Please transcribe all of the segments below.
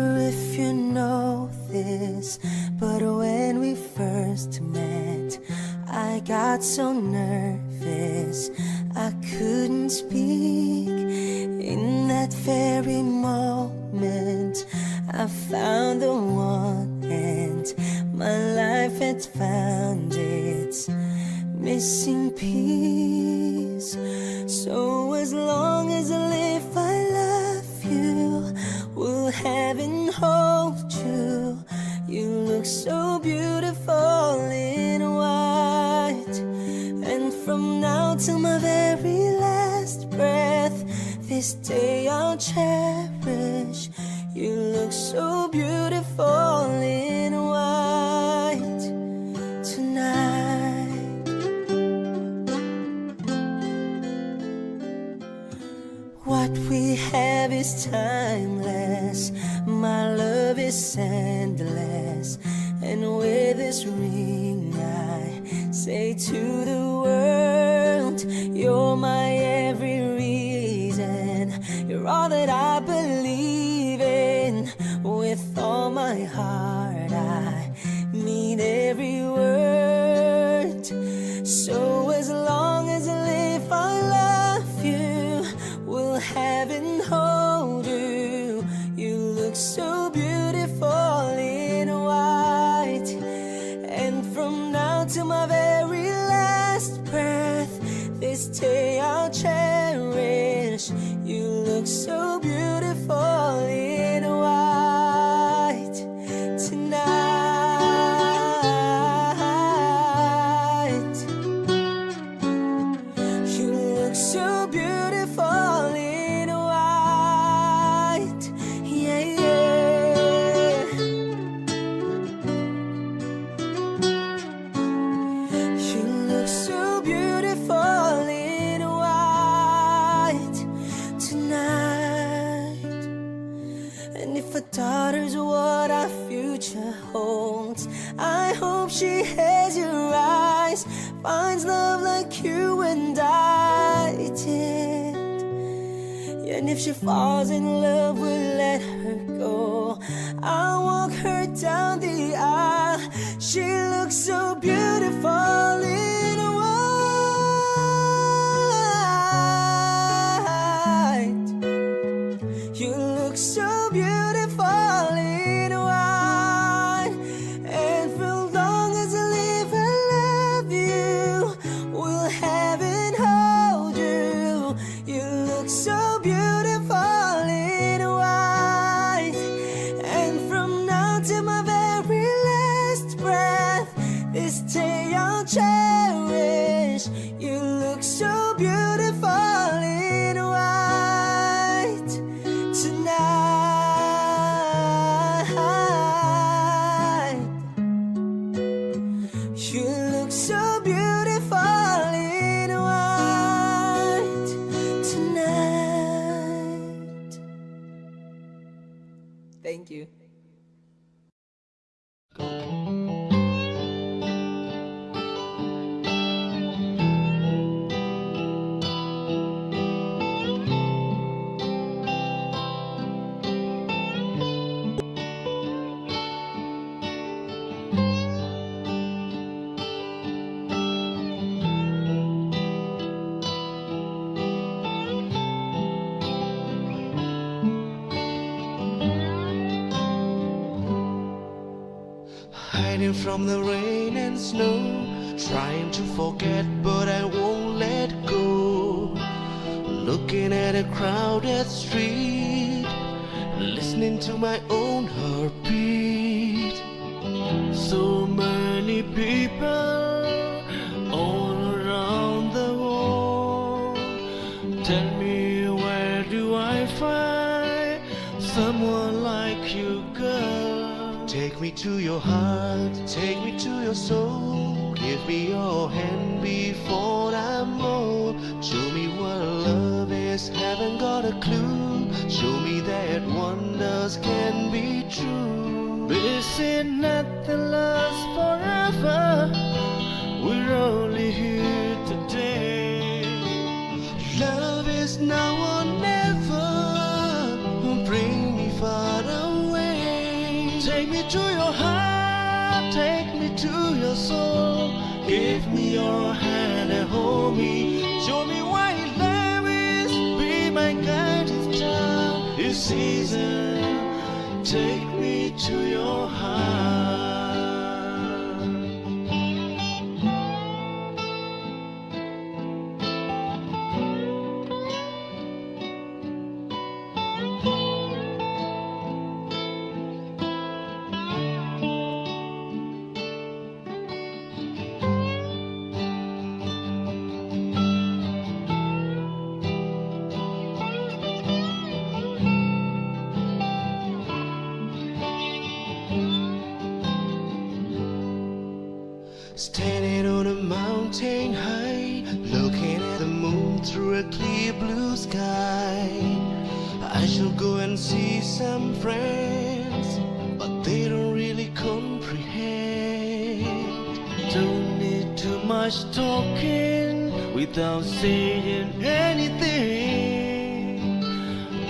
sure if you know this, but when we first met, I got so nervous I couldn't speak. In that very moment, I found the one, and my life had found its missing piece. So as long as I live, I love you, will have and hold you. You look so beautiful in white, and from now till my very last breath, this day I'll cherish. You look so beautiful in white tonight. What we have is timeless, my love is endless, and with this ring I say to the world, you're my every reason, you're all that I believe in. With all my heart I mean every word. So as long as I live, I love you, will have and hold you. You look so beautiful in white, and from now to my very last breath, this day I'll cherish. You look so beautiful in white tonight. You look so beautiful in white, yeah, yeah. You look so beautiful in white tonight. And if a daughter's what our future holds, I hope she has your eyes, finds love like you and I did. And if she falls in love, we'll let her go. I'll walk her down the aisle. She looks so beautiful in white. You look so beautiful in white, and for long as I live, I love you, will have and hold you. You look so beautiful in white, and from now to my very last breath, this day I'll cherish. You look so beautiful in white tonight. You look so beautiful in white tonight. Thank you. Hiding from the rain and snow, trying to forget but I won't let go. Looking at a crowded street, listening to my own heartbeat. So many people all around the world. Tell me, where do I find someone like you, girl? Take me to your heart, take me to your soul. Give me your hand before I'm old. Show me what love is, haven't got a clue. Show me that wonders can be true. This is not the last forever, we're only here today. Love is now or never, bring me far away. Take me to your heart, take me to your soul. Give me your hand and hold me. Show me what love is, be my guiding star. This season, take me to your heart. Standing on a mountain high, looking at the moon through a clear blue sky. I shall go and see some friends, but they don't really comprehend. Don't need too much talking without saying anything.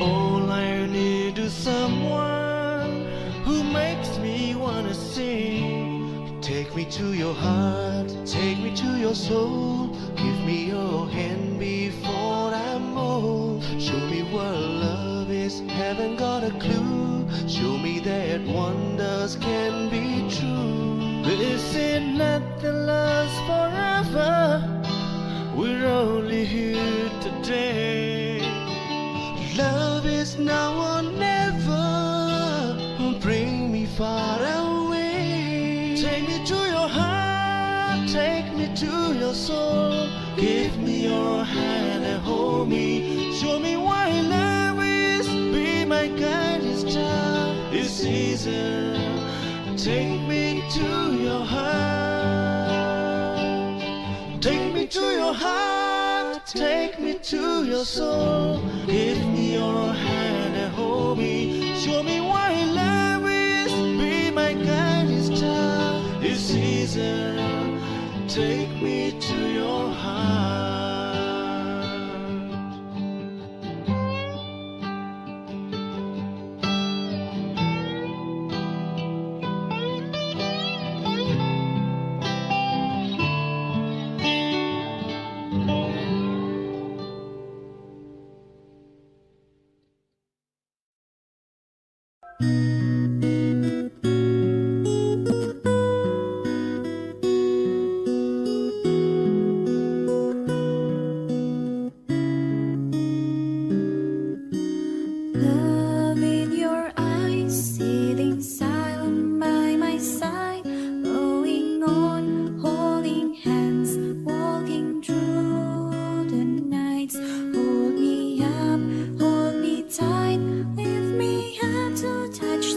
All I need is someone who makes me wanna sing. Take me to your heart, take me to your soul. Give me your hand before I move. Show me what love is, haven't got a clue. Show me that wonders can be true. This ain't nothing lasts forever. We're only here today. Love is now or never. Bring me far away. Take me to your heart, take me to your soul. Give me your hand and hold me. Show me what love is, be my guiding star. This season, take me to your heart. Take me to your heart, take me to your soul. Give me your hand and hold me. Show me what love is, be my guiding star. This season, take me to your heart. Love in your eyes, sitting silent by my side, going on, holding hands, walking through the nights. Hold me up, hold me tight, lift me up to touch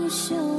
show.